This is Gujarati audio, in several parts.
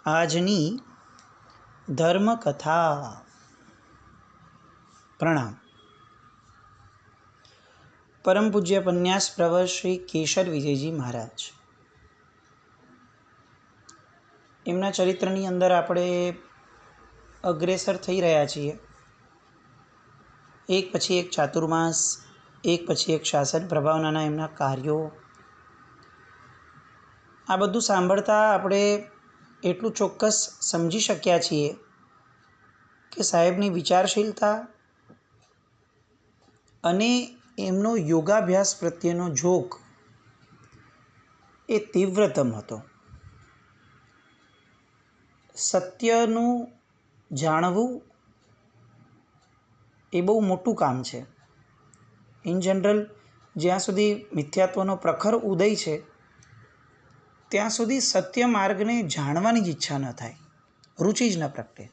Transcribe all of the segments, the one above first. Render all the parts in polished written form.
આજની ધર્મકથા. પ્રણામ. પરમ પૂજ્ય પન્યાસ પ્રવર શ્રી કેશર વિજયજી મહારાજ, એમના ચરિત્રની અંદર આપણે અગ્રેસર થઈ રહ્યા છીએ. એક પછી એક ચાતુર્માસ, એક પછી એક શાસન પ્રભાવનાના એમના કાર્યો, આ બધું સાંભળતા આપણે એટલું ચોક્કસ સમજી શક્યા છીએ કે સાહેબની વિચારશીલતા અને એમનો યોગાભ્યાસ પ્રત્યેનો ઝોક એ તીવ્રતમ હતો. સત્યનું જાણવું એ બહુ મોટું કામ છે. ઇન જનરલ જ્યાં સુધી મિથ્યાત્વનો પ્રખર ઉદય છે ત્યાં સુધી સત્ય માર્ગને જાણવાની જ ઈચ્છા ન થાય, રુચિ જ ન પ્રગટે.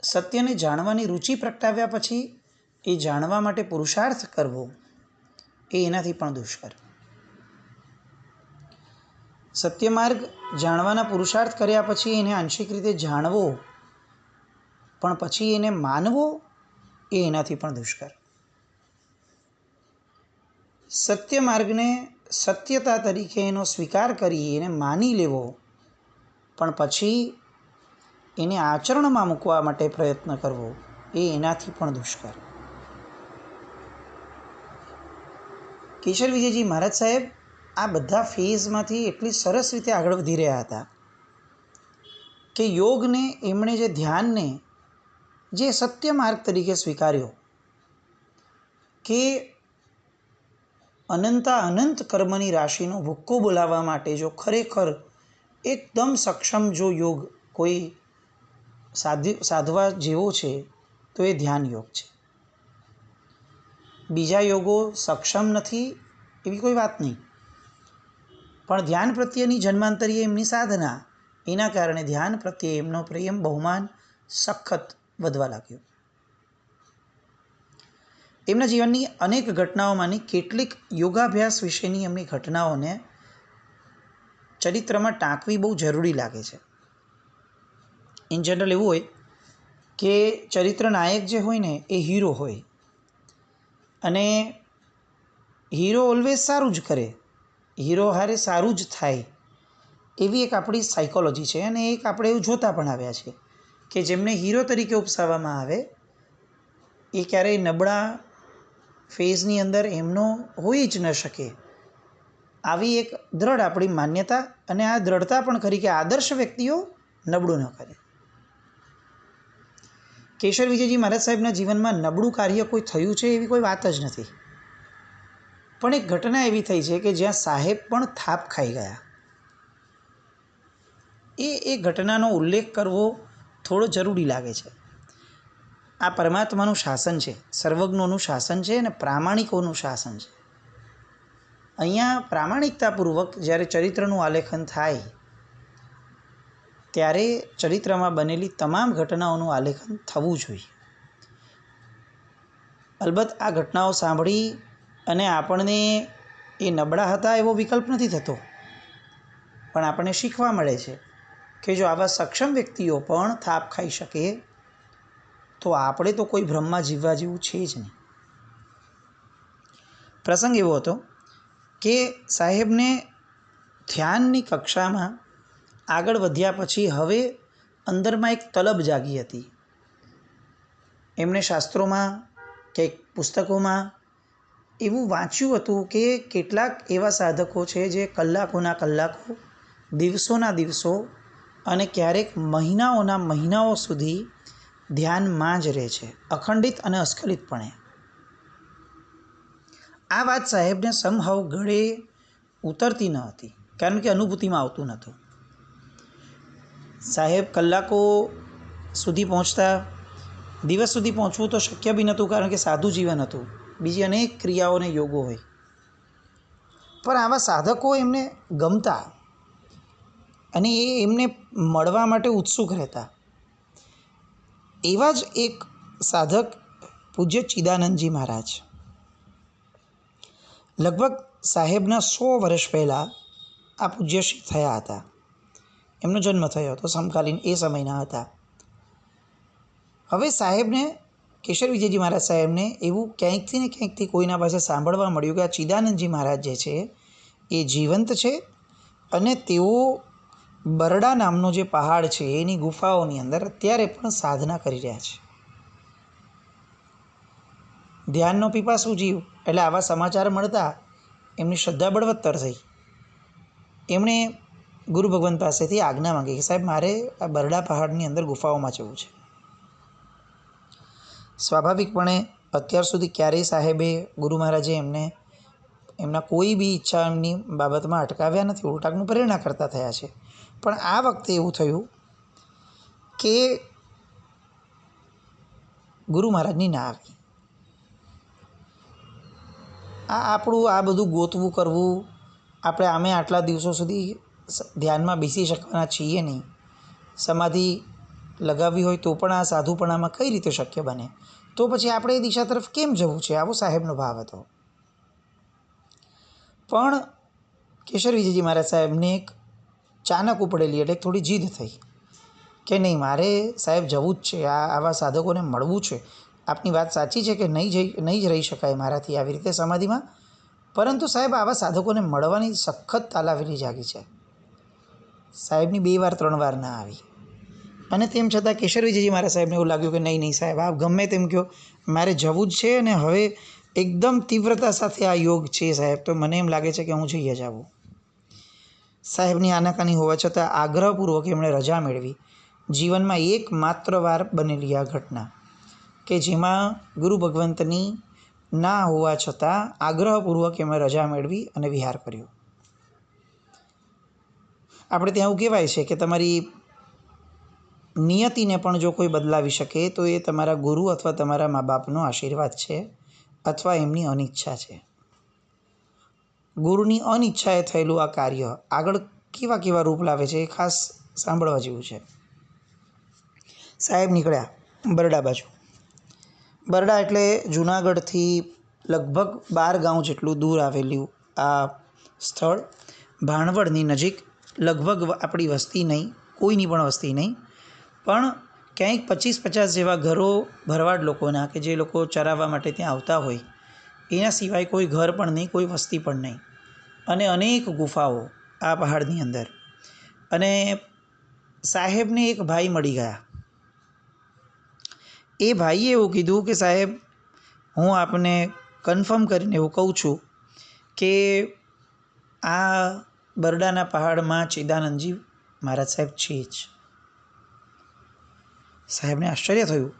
સત્યને જાણવાની રુચિ પ્રગટાવ્યા પછી એ જાણવા માટે પુરુષાર્થ કરવો એ એનાથી પણ દુષ્કર. સત્ય માર્ગ જાણવાના પુરુષાર્થ કર્યા પછી એને આંશિક રીતે જાણવો પણ પછી એને માનવો એ એનાથી પણ દુષ્કર. સત્ય માર્ગને સત્યતા તરીકે એનો સ્વીકાર કરી એને માની લેવો પણ પછી એને આચરણમાં મૂકવા માટે પ્રયત્ન કરવો એ એનાથી પણ દુષ્કર. કેશર વિજયજી મહારાજ સાહેબ આ બધા ફેઝમાંથી એટલી સરસ રીતે આગળ વધી રહ્યા હતા કે યોગને, એમણે જે ધ્યાનને જે સત્ય માર્ગ તરીકે સ્વીકાર્યો કે અનંત કર્મની રાશિનો ભૂક્કો બોલાવવા માટે જો ખરેખર એકદમ સક્ષમ જો યોગ કોઈ સાધવા જેવો છે તો એ ધ્યાન યોગ છે. બીજા યોગો સક્ષમ નથી એવી કોઈ વાત નહીં, પણ ધ્યાન પ્રત્યેની જન્માંતરીય એમની સાધના, એના કારણે ધ્યાન પ્રત્યે એમનો પ્રેમ, બહુમાન સખત વધવા લાગ્યો. એમના જીવનની અનેક ઘટનાઓમાંની કેટલીક યોગાભ્યાસ વિશેની એમની ઘટનાઓને ચરિત્રમાં ટાંકવી બહુ જરૂરી લાગે છે. ઇન જનરલ એવું હોય કે ચરિત્ર નાયક જે હોય ને એ હીરો હોય અને હીરો ઓલવેઝ સારું જ કરે, હીરો હારે સારું જ થાય, એવી એક આપણી સાયકોલોજી છે. અને એક આપણે એવું જોતા પણ આવ્યા છે કે જેમને હીરો તરીકે ઉપસાવવામાં આવે એ ક્યારેય નબળા ફેઝની અંદર એમનો હોઈ જ ન શકે, આવી એક દ્રઢ આપણી માન્યતા. અને આ દ્રઢતા પણ ખરી કે આદર્શ વ્યક્તિઓ નબળું ન કરે. કેશર વિજયજી મહારાજ સાહેબના જીવનમાં નબળું કાર્ય કોઈ થયું છે એવી કોઈ વાત જ નથી, પણ એક ઘટના એવી થઈ છે કે જ્યાં સાહેબ પણ થાપ ખાઈ ગયા. એ ઘટનાનો ઉલ્લેખ કરવો થોડો જરૂરી લાગે છે. આ પરમાત્માનું શાસન છે, સર્વજ્ઞોનું શાસન છે અને પ્રામાણિકોનું શાસન છે. અહીંયા પ્રામાણિકતાપૂર્વક જ્યારે ચરિત્રનું આલેખન થાય ત્યારે ચરિત્રમાં બનેલી તમામ ઘટનાઓનું આલેખન થવું જોઈએ. અલબત્ત આ ઘટનાઓ સાંભળી અને આપણને એ નબળા હતા એવો વિકલ્પ નથી થતો, પણ આપણને શીખવા મળે છે કે જો આવા સક્ષમ વ્યક્તિઓ પણ થાપ ખાઈ શકે તો આપણે તો કોઈ ભ્રમમાં જીવવા જેવું છે જ નહીં. પ્રસંગ એવો હતો કે સાહેબને ધ્યાનની કક્ષામાં આગળ વધ્યા પછી હવે અંદરમાં એક તલબ જાગી હતી. એમણે શાસ્ત્રોમાં કે પુસ્તકોમાં એવું વાંચ્યું હતું કે કેટલાક એવા સાધકો છે જે કલાકોના કલાકો, દિવસોના દિવસો અને ક્યારેક મહિનાઓના મહિનાઓ સુધી ધ્યાનમાં જ રહે છે, અખંડિત અને અસ્ખલિતપણે. આ વાત સાહેબને સમહાવ ગળે ઉતરતી ન હતી, કારણ કે અનુભૂતિમાં આવતું નહોતું. સાહેબ કલાકો સુધી પહોંચતા, દિવસ સુધી પહોંચવું તો શક્ય બી નહોતું કારણ કે સાદું જીવન હતું, બીજી અનેક ક્રિયાઓ અને યોગો હોય. પણ આવા સાધકો એમને ગમતા અને એ એમને મળવા માટે ઉત્સુક રહેતા. એવા જ એક સાધક પૂજ્ય ચિદાનંદજી મહારાજ લગભગ સાહેબના 100 વર્ષ પહેલાં આ પૂજ્યશ્રી થયા હતા. એમનો જન્મ થયો હતો, સમકાલીન એ સમયના હતા. હવે સાહેબને, કેશર વિજયજી મહારાજ સાહેબને એવું ક્યાંકથી ને ક્યાંકથી કોઈના પાસે સાંભળવા મળ્યું કે આ ચિદાનંદજી મહારાજ જે છે એ જીવંત છે અને તેઓ બરડા નામનો જે પહાડ છે એની ગુફાઓની અંદર અત્યારે પણ સાધના કરી રહ્યા છે. ધ્યાનનો પીપાસુ જીવ એટલે આવા સમાચાર મળતા એમની શ્રદ્ધા બળવત્તર થઈ. એમણે ગુરુ ભગવાન પાસેથી આજ્ઞા માંગી કે સાહેબ મારે આ બરડા પહાડની અંદર ગુફાઓમાં જવું છે. સ્વાભાવિકપણે અત્યાર સુધી ક્યારેય સાહેબે ગુરુ મહારાજે એમને એમના કોઈ બી ઈચ્છા એમની બાબતમાં અટકાવ્યા નથી, ઉલટાનું પ્રેરણા કરતા થયા છે. પણ આ વખતે એવું થયું કે ગુરુ મહારાજની ના આવી. આપણું આ બધું ગોતવું કરવું, આપણે આમે આટલા દિવસો સુધી ધ્યાનમાં બેસી શકવાના છીએ નહીં, સમાધિ લગાવવી હોય તો પણ આ સાધુપણામાં કઈ રીતે શક્ય બને? તો પછી આપણે એ દિશા તરફ કેમ જવું છે? આવો સાહેબનો ભાવ હતો. પણ કેશર વિજયજી મહારાજ સાહેબને એક ચાનક ઉપડેલી એટલે થોડી જીદ થઈ કે નહીં, મારે સાહેબ જવું જ છે, આવા સાધકોને મળવું છે. આપની વાત સાચી છે કે નહીં જ રહી શકાય મારાથી આવી રીતે સમાધિમાં, પરંતુ સાહેબ આવા સાધકોને મળવાની સખત તાલાવેલી જાગી છે. સાહેબની 2 વાર 3 વાર ના આવી અને તેમ છતાં કેશર વિજયજી મહારાજ સાહેબને એવું લાગ્યું કે નહીં સાહેબ, આપ ગમે તેમ કહો, મારે જવું જ છે અને હવે એકદમ તીવ્રતા સાથે આ યોગ છે સાહેબ, તો મને એમ લાગે છે કે હું જઈ જ આવું. સાહેબની આનાકાની હોવા છતાં આગ્રહપૂર્વક એમણે રજા મેળવી. જીવનમાં એકમાત્ર વાર બનેલી આ ઘટના કે જેમાં ગુરુ ભગવંતની ના હોવા છતાં આગ્રહપૂર્વક એમણે રજા મેળવી અને વિહાર કર્યો. આપણે ત્યાં એવું કહેવાય છે કે તમારી નિયતિને પણ જો કોઈ બદલાવી શકે તો એ તમારા ગુરુ અથવા તમારા મા બાપનો આશીર્વાદ છે અથવા એમની અનિચ્છા છે. ગુરુની અનિચ્છાએ થયેલું આ કાર્ય આગળ કેવા કેવા રૂપ લાવે છે એ ખાસ સાંભળવા જેવું છે. સાહેબ નીકળ્યા બરડા બાજુ. બરડા એટલે જૂનાગઢથી લગભગ 12 ગાંવ જેટલું દૂર આવેલું આ સ્થળ, ભાણવડની નજીક. લગભગ આપણી વસ્તી નહીં, કોઈની પણ વસ્તી નહીં, પણ ક્યાંક 25-50 જેવા ઘરો ભરવાડ લોકોના કે જે લોકો ચરાવવા માટે ત્યાં આવતા હોય એના સિવાય કોઈ ઘર પણ નહીં, કોઈ વસ્તી પણ નહીં, અને અનેક ગુફાઓ આ પહાડની અંદર. અને સાહેબને એક ભાઈ મળી ગયા. એ ભાઈએ એવું કીધું કે સાહેબ, હું આપને કન્ફર્મ કરીને એવું કહું છું કે આ બરડાના પહાડમાં ચિદાનંદજી મહારાજ સાહેબ છે જ. સાહેબને આશ્ચર્ય થયું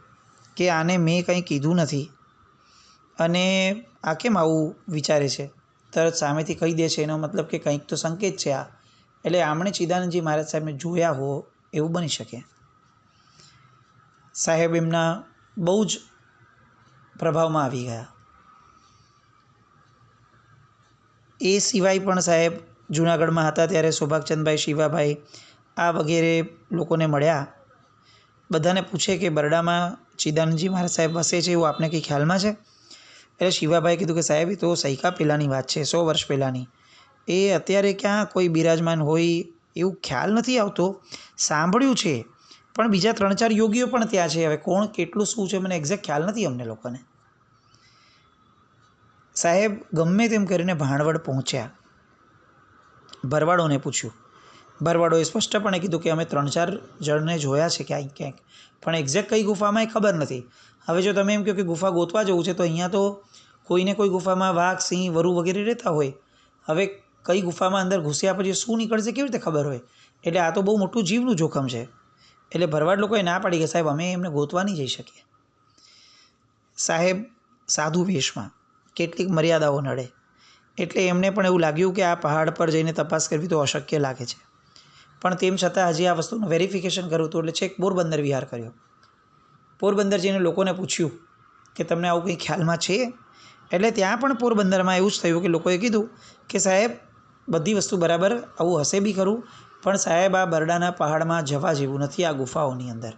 કે આને મેં કંઈ કીધું નથી અને આ કેમ આવું વિચારે છે, તરત સામેથી કહી દે છે, એનો મતલબ કે કંઈક તો સંકેત છે આ. એટલે આમણે ચિદાનંદજી મહારાજ સાહેબને જોયા હો એવું બની શકે. સાહેબ એમના બહુ જ પ્રભાવમાં આવી ગયા. એ સિવાય પણ સાહેબ જૂનાગઢમાં હતા ત્યારે સૌભાગચંદભાઈ, શિવાભાઈ આ વગેરે લોકોને મળ્યા. બધાને પૂછે કે બરડામાં ચિદાનંદજી મહારાજ સાહેબ વસે છે એવું આપને કંઈ ખ્યાલમાં છે? એટલે શિવાભાઈએ કીધું કે સાહેબ એ તો સૈકા પહેલાંની વાત છે, 100 વર્ષ પહેલાંની. એ અત્યારે ક્યાં કોઈ બિરાજમાન હોય એવું ખ્યાલ નથી આવતો. સાંભળ્યું છે પણ બીજા 3-4 યોગીઓ પણ ત્યાં છે. હવે કોણ કેટલું શું છે મને એક્ઝેક્ટ ખ્યાલ નથી અમને લોકોને. સાહેબ ગમે તેમ કરીને ભાણવડ પહોંચ્યા. ભરવાડોને પૂછ્યું. ભરવાડોએ સ્પષ્ટપણે કીધું કે અમે 3-4 જણને જોયા છે ક્યાંક ક્યાંક, પણ એક્ઝેક્ટ કઈ ગુફામાં એ ખબર નથી. હવે જો તમે એમ કહો કે ગુફા ગોતવા જવું છે તો અહીંયા તો કોઈને કોઈ ગુફામાં વાઘ, સિંહ, વરુ વગેરે રહેતા હોય. હવે કઈ ગુફામાં અંદર ઘૂસ્યા પછી શું નીકળશે કેવી રીતે ખબર હોય? એટલે આ તો બહુ મોટું જીવનું જોખમ છે. એટલે ભરવાડ લોકોએ ના પાડી કે સાહેબ અમે એમને ગોતવા નહીં જઈ શકીએ. સાહેબ સાધુ વેશમાં, કેટલીક મર્યાદાઓ નડે એટલે એમને પણ એવું લાગ્યું કે આ પહાડ પર જઈને તપાસ કરવી તો અશક્ય લાગે છે. પણ તેમ છતાં હજી આ વસ્તુનું વેરિફિકેશન કરવું હતું એટલે છેક પોરબંદર વિહાર કર્યો. પોરબંદર જઈને લોકોને પૂછ્યું કે તમને આવું કંઈ ખ્યાલમાં છે? એટલે ત્યાં પણ પોરબંદરમાં એવું જ થયું કે લોકોએ કીધું કે સાહેબ બધી વસ્તુ બરાબર, આવું હશે બી ખરું, પણ સાહેબ આ બરડાના પહાડમાં જવા જેવું નથી આ ગુફાઓની અંદર.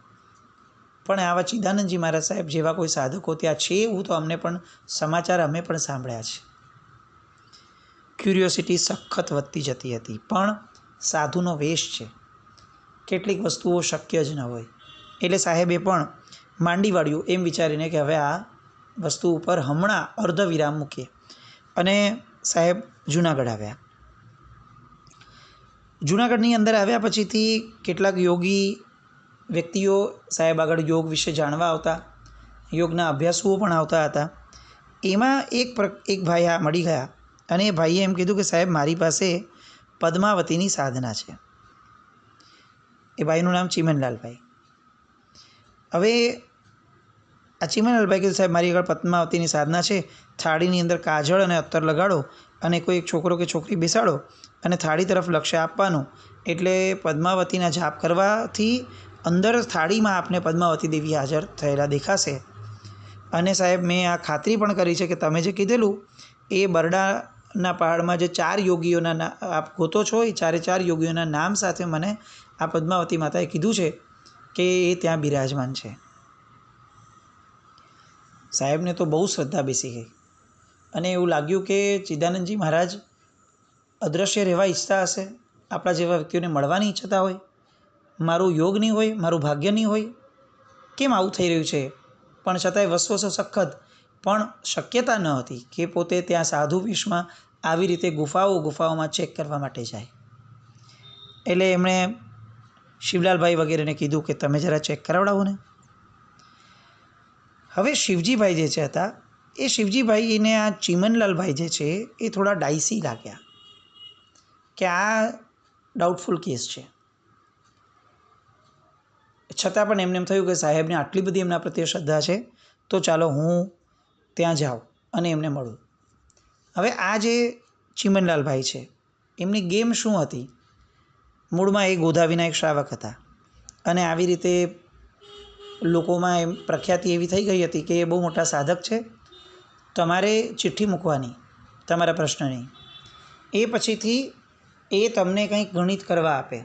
પણ આવા ચિદાનંદજી મહારાજ સાહેબ જેવા કોઈ સાધકો ત્યાં છે એવું તો અમને પણ સમાચાર અમે પણ સાંભળ્યા છે. ક્યુરિયોસિટી સખત વધતી જતી હતી. પણ સાધુનો વેશ છે, કેટલીક વસ્તુઓ શક્ય જ ન હોય. એટલે સાહેબે પણ માંડી વાળ્યું એમ વિચારીને કે હવે આ વસ્તુ ઉપર હમણાં અર્ધ વિરામ મૂકીએ. અને સાહેબ જુનાગઢ આવ્યા. જુનાગઢની અંદર આવ્યા પછીથી કેટલાક યોગી વ્યક્તિઓ સાહેબ આગળ યોગ વિશે જાણવા આવતા, યોગના અભ્યાસુઓ પણ આવતા હતા. એમાં એક ભાઈ આ મળી ગયા અને એ ભાઈએ એમ કીધું કે સાહેબ મારી પાસે પદ્માવતીની સાધના છે. એ ભાઈનું નામ ચીમનલાલભાઈ. હવે આ ચીમનલાલભાઈ કીધું સાહેબ મારી આગળ પદ્માવતીની સાધના છે. થાળીની અંદર કાજળ અને અત્તર લગાડો અને કોઈ એક છોકરો કે છોકરી બેસાડો અને થાળી તરફ લક્ષ્ય આપવાનું, એટલે પદ્માવતીના જાપ કરવાથી અંદર થાળીમાં આપને પદ્માવતી દેવી હાજર થયેલા દેખાશે. અને સાહેબ મેં આ ખાતરી પણ કરી છે કે તમે જે કીધેલું એ બરડાના પહાડમાં જે 4 યોગીઓના આપ ગોતો છો એ 4 યોગીઓના નામ સાથે મને આ પદ્માવતી માતાએ કીધું છે કે એ ત્યાં બિરાજમાન છે. સાહેબને તો બહુ શ્રદ્ધા બેસી ગઈ અને એવું લાગ્યું કે ચિદાનંદજી મહારાજ અદૃશ્ય રહેવા ઈચ્છતા હશે, આપણા જેવા વ્યક્તિઓને મળવાની ઈચ્છતા હોય. મારું યોગ નહીં હોય, મારું ભાગ્ય નહીં હોય, કેમ આવું થઈ રહ્યું છે? પણ છતાંય વસવસો સખત પણ શક્યતા ન હતી કે પોતે ત્યાં સાધુ વેશમાં આવી રીતે ગુફાઓમાં ચેક કરવા માટે જાય. એટલે એમણે શિવલાલભાઈ વગેરેને કીધું કે તમે જરા ચેક કરાવડાવો ને. હવે શિવજીભાઈ જે છે હતા એ શિવજીભાઈને આ ચીમનલાલભાઈ જે છે એ થોડા ડાયસી લાગ્યા કે આ ડાઉટફુલ કેસ છે. છતાં પણ એમને એમ થયું કે સાહેબને આટલી બધી એમના પ્રત્યે શ્રદ્ધા છે તો ચાલો હું ત્યાં જાઉં અને એમને મળું. હવે આ જે ચીમનલાલભાઈ છે એમની ગેમ શું હતી? મૂળમાં એ ગોધા વિનાયક શ્રાવક હતા અને આવી રીતે લોકોમાં એમ પ્રખ્યાતિ એવી થઈ ગઈ હતી કે એ બહુ મોટા સાધક છે, તમારે ચિઠ્ઠી મૂકવાની તમારા પ્રશ્નની, એ પછીથી એ તમને કંઈક ગણિત કરવા આપે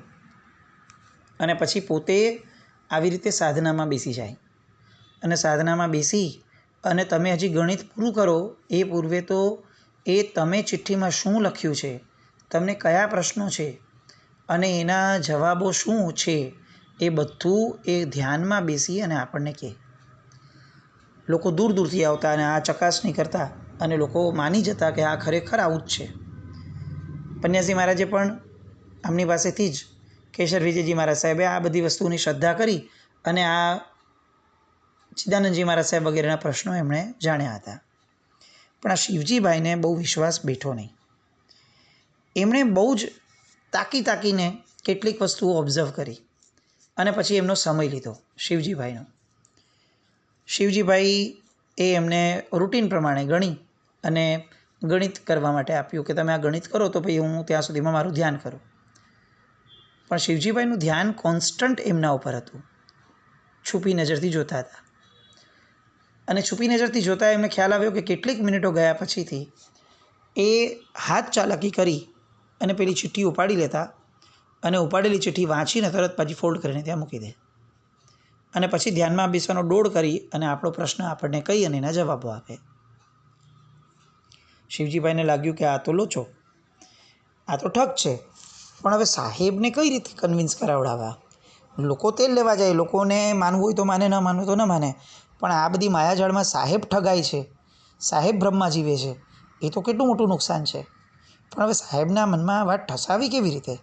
અને પછી પોતે આવી રીતે સાધનામાં બેસી જાય અને સાધનામાં બેસી અને તમે હજી ગણિત પૂરું કરો એ પૂર્વે તો એ તમે ચિઠ્ઠીમાં શું લખ્યું છે, તમને કયા પ્રશ્નો છે અને એના જવાબો શું છે એ બધું એ ધ્યાનમાં બેસી અને આપણને કહે. લોકો દૂર દૂરથી આવતા અને આ ચકાસણી કરતા અને લોકો માની જતા કે આ ખરેખર આવું જ છે. પન્યાસી મહારાજે પણ આમની પાસેથી જ કેશર વિજયજી મહારાજ સાહેબે આ બધી વસ્તુની શ્રદ્ધા કરી અને આ ચિદાનંદજી મહારાજ સાહેબ વગેરેના પ્રશ્નો એમણે જાણ્યા હતા. પણ આ શિવજીભાઈને બહુ વિશ્વાસ બેઠો નહીં. એમણે બહુ જ તાકીને કેટલીક વસ્તુઓ ઓબ્ઝર્વ કરી અને પછી એમનો સમય લીધો શિવજીભાઈનો. શિવજીભાઈ એ એમને રૂટીન પ્રમાણે ગણી અને ગણિત કરવા માટે આપ્યું કે તમે આ ગણિત કરો તો ભાઈ હું ત્યાં સુધીમાં મારું ધ્યાન કરું. પણ શિવજીભાઈનું ધ્યાન કોન્સ્ટન્ટ એમના ઉપર હતું, છુપી નજરથી જોતા હતા અને છુપી નજરથી જોતાં એમને ખ્યાલ આવ્યો કે કેટલીક મિનિટો ગયા પછીથી એ હાથ ચાલાકી કરી અને પેલી ચિઠ્ઠી ઉપાડી લેતા અને ઉપાડેલી ચિઠ્ઠી વાંચીને તરત પાછી ફોલ્ડ કરીને ત્યાં મૂકી દે અને પછી ધ્યાનમાં બેસવાનો દોડ કરી અને આપણો પ્રશ્ન આપણને કહી અને એના જવાબો આપે. શિવજીભાઈને લાગ્યું કે આ તો લોચો, આ તો ઠગ છે, પણ હવે સાહેબને કઈ રીતે કન્વિન્સ કરાવડાવવા? લોકો તેલ લેવા જાય, લોકોને માનવું હોય તો માને, ન માનવું તો ન માને, પણ આ બધી માયાજાળમાં સાહેબ ઠગાય છે, સાહેબ બ્રહ્મા જીવે છે, એ તો કેટલું મોટું નુકસાન છે. પણ હવે સાહેબના મનમાં આ વાત ઠસાવી કેવી રીતે?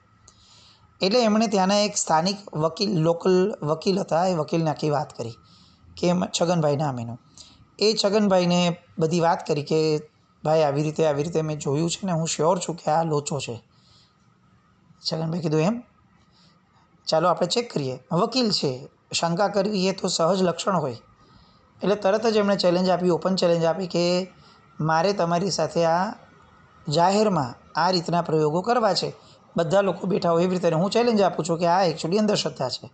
એટલે એમણે ત્યાંના એક સ્થાનિક લોકલ વકીલ હતા, એ વકીલને આખી વાત કરી કે છગનભાઈ નામ એનું. એ છગનભાઈને બધી વાત કરી કે ભાઈ આવી રીતે મેં જોયું છે ને હું શ્યોર છું કે આ લોચો છે. છગનભાઈ કીધું એમ, ચાલો આપણે ચેક કરીએ. વકીલ છે, શંકા કરવી એ તો સહજ લક્ષણ હોય. એટલે તરત જ એમણે ચેલેન્જ આપી, ઓપન ચેલેન્જ આપી કે મારે તમારી સાથે આ જાહેરમાં આ રીતના પ્રયોગો કરવા છે, બધા લોકો બેઠા હોય એવી રીતે. હું ચેલેન્જ આપું છું કે આ એકચ્યુઅલી અંધશ્રદ્ધા છે,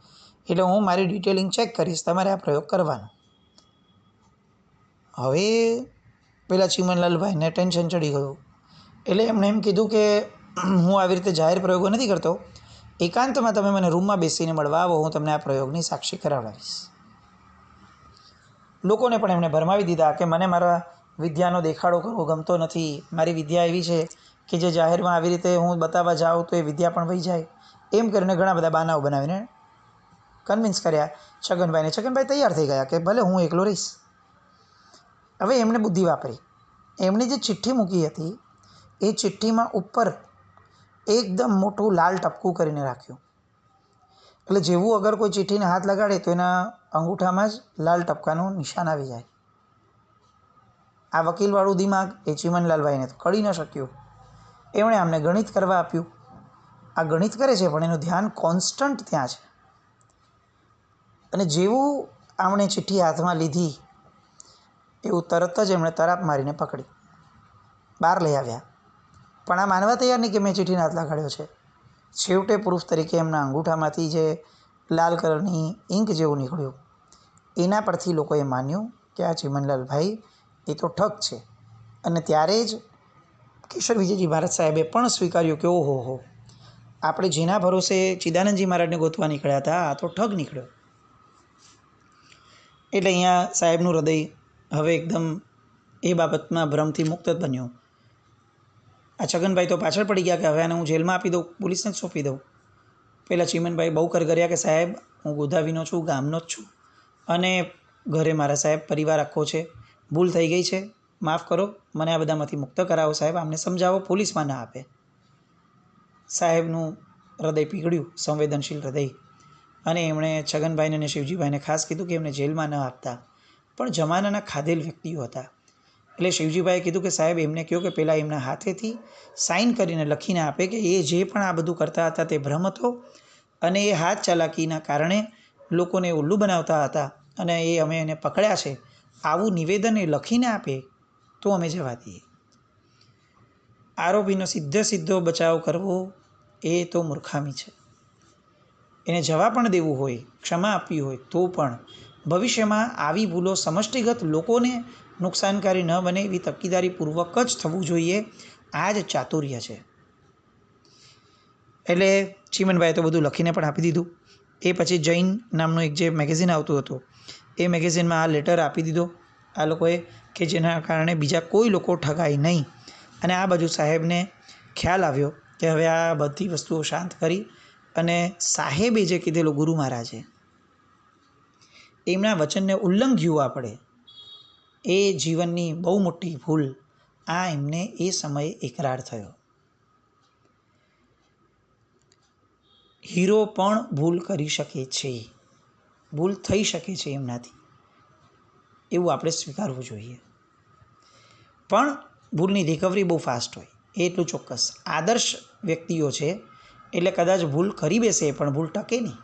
એટલે હું મારી ડિટેલિંગ ચેક કરીશ, તમારે આ પ્રયોગ કરવાનો. હવે પેલા ચીમનલાલભાઈને ટેન્શન ચડી ગયું. એટલે એમણે એમ કીધું કે હું આવી રીતે જાહેર પ્રયોગો નથી કરતો, એકાંતમાં તમે મને રૂમમાં બેસીને મળવા આવો, હું તમને આ પ્રયોગની સાક્ષી કરાવડાવીશ. લોકોને પણ એમણે ભરમાવી દીધા કે મને મારા વિદ્યાનો દેખાડો કરવો ગમતો નથી, મારી વિદ્યા એવી છે કે જે જાહેરમાં આવી રીતે હું બતાવવા જાઉં તો એ વિદ્યા પણ વહી જાય. એમ કરીને ઘણા બધા બહાનાઓ બનાવીને કન્વિન્સ કર્યા છગનભાઈને. છગનભાઈ તૈયાર થઈ ગયા કે ભલે હું એકલો રહીશ. હવે એમણે બુદ્ધિ વાપરી. એમણે જે ચિઠ્ઠી મૂકી હતી એ ચિઠ્ઠીમાં ઉપર એકદમ મોટું લાલ ટપકું કરીને રાખ્યું. એટલે જેવું અગર કોઈ ચિઠ્ઠીને હાથ લગાડે તો એના અંગૂઠામાં જ લાલ ટપકાનું નિશાન આવી જાય. આ વકીલવાળું દિમાગ એ ચીમનલાલભાઈને તો કળી ન શક્યું. એમણે આમને ગણિત કરવા આપ્યું. આ ગણિત કરે છે પણ એનું ધ્યાન કોન્સ્ટન્ટ ત્યાં છે. અને જેવું આમણે ચિઠ્ઠી હાથમાં લીધી એવું તરત જ એમણે તરાપ મારીને પકડી બહાર લઈ આવ્યા. પણ આ માનવા તૈયાર નહીં કે મેં ચિઠ્ઠીને હાથ લગાડ્યો છે. છેવટે પ્રૂફ તરીકે એમના અંગૂઠામાંથી જે લાલ કલરની ઇંક જેવું નીકળ્યું એના પરથી લોકોએ માન્યું કે આ ચીમનલાલભાઈ એ તો ઠગ છે. અને ત્યારે જ કેશવ વિજયજી મહારાજ સાહેબે પણ સ્વીકાર્યું કે ઓહો હો, આપણે જેના ભરોસે ચિદાનંદજી મહારાજને ગોતવા નીકળ્યા હતા આ તો ઠગ નીકળ્યો. એટલે અહીંયા સાહેબનું હૃદય હવે એકદમ એ બાબતમાં ભ્રમથી મુક્ત જ બન્યું. આ છગનભાઈ તો પાછળ પડી ગયા કે હવે આને હું જેલમાં આપી દઉં, પોલીસને જ સોંપી દઉં. પહેલાં ચીમનભાઈ બહુ કરગર્યા કે સાહેબ હું ગોધાવીનો છું, ગામનો જ છું, અને ઘરે મારા સાહેબ પરિવાર આખો છે, ભૂલ થઈ ગઈ છે, માફ કરો, મને આ બધામાંથી મુક્ત કરાવો સાહેબ, આમને સમજાવો, પોલીસમાં ના આપે. સાહેબનું હૃદય પીગળ્યું, સંવેદનશીલ હૃદય. અને એમણે છગનભાઈને અને શિવજીભાઈને ખાસ કીધું કે એમને જેલમાં ન આપતા, પણ જમાનાના ખાધેલ વ્યક્તિઓ હતા. એટલે શિવજીભાઈએ કીધું કે સાહેબ એમને કહો કે પહેલાં એમના હાથેથી સાઇન કરીને લખીને આપે કે એ જે પણ આ બધું કરતા હતા તે ભ્રમ હતો અને એ હાથ ચાલાકીના કારણે લોકોને ઉલ્લુ બનાવતા હતા અને એ અમે એને પકડ્યા છે, આવું નિવેદન એ લખીને આપે તો અમે જવા દઈએ. આરોપીનો સીધો બચાવ કરવો એ તો મૂર્ખામી છે. એને જવા પણ દેવું હોય, ક્ષમા આપવી હોય તો પણ ભવિષ્યમાં આવી ભૂલો સમષ્ટિગત લોકોને નુકસાનકારી ન બને એવી તકેદારીપૂર્વક જ થવું જોઈએ. આ જ ચાતુર્ય છે. એટલે ચીમનભાઈએ તો બધું લખીને પણ આપી દીધું. એ પછી જૈન નામનું એક જે મેગેઝિન આવતું હતું એ મેગેઝિનમાં આ લેટર આપી દીધો આ લોકોએ કે જેના કારણે બીજા કોઈ લોકો ઠગાય નહીં. અને આ બાજુ સાહેબને ખ્યાલ આવ્યો કે હવે આ બધી વસ્તુઓ શાંત કરી અને સાહેબે જે કીધેલું ગુરુ મહારાજે એમના વચનને ઉલ્લંઘ્યું આપણે, એ જીવનની બહુ મોટી ભૂલ આ એમને એ સમયે એકરાર થયો. હીરો પણ ભૂલ કરી શકે છે, ભૂલ થઈ શકે છે એમનાથી, એવું આપણે સ્વીકારવું જોઈએ. પણ ભૂલની રિકવરી બહુ ફાસ્ટ હોય એ એટલું ચોક્કસ. આદર્શ વ્યક્તિઓ છે એટલે કદાચ ભૂલ કરી બેસે પણ ભૂલ ટકે નહીં.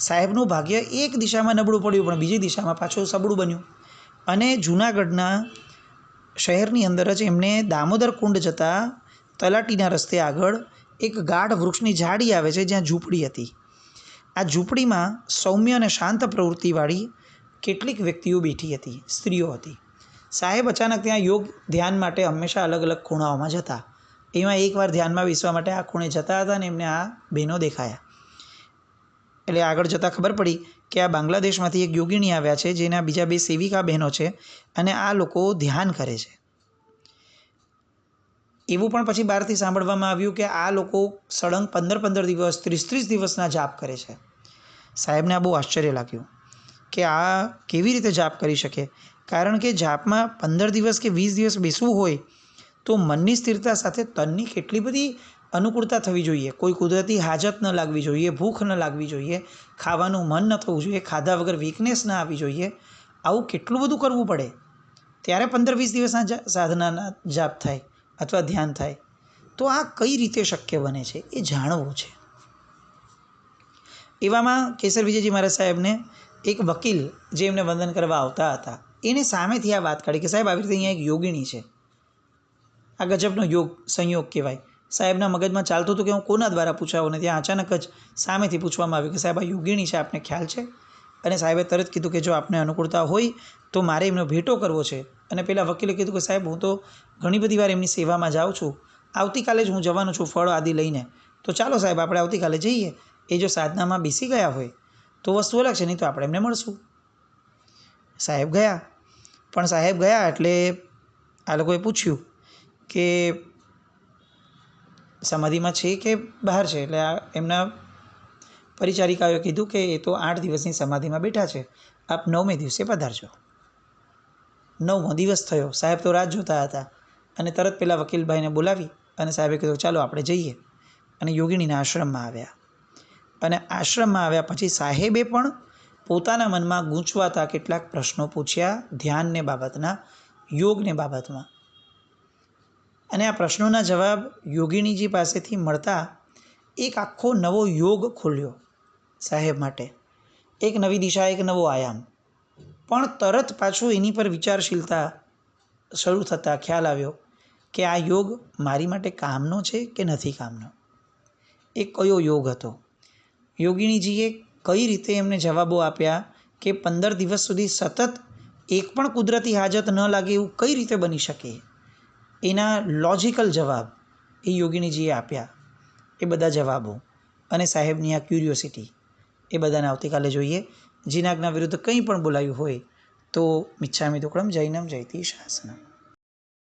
સાહેબનું ભાગ્ય એક દિશામાં નબળું પડ્યું પણ બીજી દિશામાં પાછું સબળું બન્યું. અને જૂનાગઢના શહેરની અંદર જ એમને દામોદર કુંડ જતા તલાટીના રસ્તે આગળ એક ગાઢ વૃક્ષની ઝાડી આવે છે જ્યાં ઝૂંપડી હતી. આ ઝૂંપડીમાં સૌમ્ય અને શાંત પ્રવૃત્તિવાળી કેટલીક વ્યક્તિઓ બેઠી હતી, સ્ત્રીઓ હતી. સાહેબ અચાનક ત્યાં યોગ ધ્યાન માટે હંમેશા અલગ અલગ ખૂણાઓમાં જતા. એમાં એકવાર ધ્યાનમાં બેસવા માટે આ ખૂણે જતા હતા અને એમને આ બહેનો દેખાયા. એટલે આગળ જતાં ખબર પડી કે આ બાંગ્લાદેશમાંથી એક યોગિની આવ્યા છે જેના બીજા 2 સેવિકા બહેનો છે અને આ લોકો ધ્યાન કરે છે. એવું પણ પછી બહારથી સાંભળવામાં આવ્યું કે આ લોકો સળંગ 15 દિવસ 30 દિવસના જાપ કરે છે. સાહેબને આ બહુ આશ્ચર્ય લાગ્યું કે આ કેવી રીતે જાપ કરી શકે. કારણ કે જાપમાં 15 દિવસ કે 20 દિવસ બેસવું હોય તો મનની સ્થિરતા સાથે તનની કેટલી બધી અનુકૂળતા થવી જોઈએ. કોઈ કુદરતી હાજત ન લાગવી જોઈએ, ભૂખ ન લાગવી જોઈએ, ખાવાનું મન ન થવું જોઈએ, ખાધા વગર વીકનેસ ન આવવી જોઈએ. આવું કેટલું બધું કરવું પડે ત્યારે 15-20 દિવસના સાધનાના જાપ થાય અથવા ધ્યાન થાય. તો આ કઈ રીતે શક્ય બને છે એ જાણવું છે. એવામાં કેસર વિજયજી મહારાજ સાહેબને એક વકીલ જે એમને વંદન કરવા આવતા હતા એને સામેથી આ વાત કાઢી કે સાહેબ આવી રીતે અહીંયા એક યોગિણી છે. આ ગજબનો સંયોગ કહેવાય. સાહેબના મગજમાં ચાલતું હતું કે હું કોના દ્વારા પૂછાવું, ને ત્યાં અચાનક જ સામેથી પૂછવામાં આવ્યું કે સાહેબ આ યોગિણી છે, આપને ખ્યાલ છે? અને સાહેબે તરત કીધું કે જો આપને અનુકૂળતા હોય તો મારે એમનો ભેટો કરવો છે. અને પેલા વકીલે કીધું કે સાહેબ હું તો ઘણી બધી વાર એમની સેવામાં જાઉં છું, આવતીકાલે જ હું જવાનો છું ફળ આદિ લઈને, તો ચાલો સાહેબ આપણે આવતીકાલે જઈએ. એ જો સાધનામાં બેસી ગયા હોય તો વસ્તુ અલગ છે, નહીં તો આપણે એમને મળશું. સાહેબ ગયા. પણ સાહેબ ગયા એટલે આ લોકોએ પૂછ્યું કે સમાધિમાં છે કે બહાર છે. એટલે આ એમના પરિચારિકાઓએ કીધું કે એ તો 8 દિવસની સમાધિમાં બેઠા છે, આપ 9મે દિવસે પધારજો. 9મો દિવસ થયો, સાહેબ તો રાહ જોતા હતા અને તરત પેલા વકીલભાઈને બોલાવી અને સાહેબે કીધું ચાલો આપણે જઈએ. અને યોગિનીના આશ્રમમાં આવ્યા. અને આશ્રમમાં આવ્યા પછી સાહેબે પણ પોતાના મનમાં ગૂંચવાતા કેટલાક પ્રશ્નો પૂછ્યા ધ્યાનને બાબતના, યોગને બાબતમાં. અને આ પ્રશ્નોના જવાબ યોગિનીજી પાસેથી મળતા એક આખો નવો યોગ ખુલ્યો સાહેબ માટે, એક નવી દિશા, એક નવો આયામ. પણ તરત પાછું એની પર વિચારશીલતા શરૂ થતાં ખ્યાલ આવ્યો કે આ યોગ મારી માટે કામનો છે કે નથી કામનો. એ કયો યોગ હતો? યોગિનીજીએ કઈ રીતે એમને જવાબો આપ્યા કે 15 દિવસ સુધી સતત એક પણ કુદરતી હાજત ન લાગે એવું કઈ રીતે બની શકે? એના લોજિકલ જવાબ એ યોગિનીજીએ આપ્યા. એ બધા જવાબો અને સાહેબની આ ક્યુરિયોસિટી, એ બધાને આવતીકાલે જોઈએ. જીનાજ્ઞા વિરુદ્ધ કંઈ પણ બોલાયું હોય તો મિચ્છામિ દુક્કડમ જૈનમ જયતિ શાસનમ.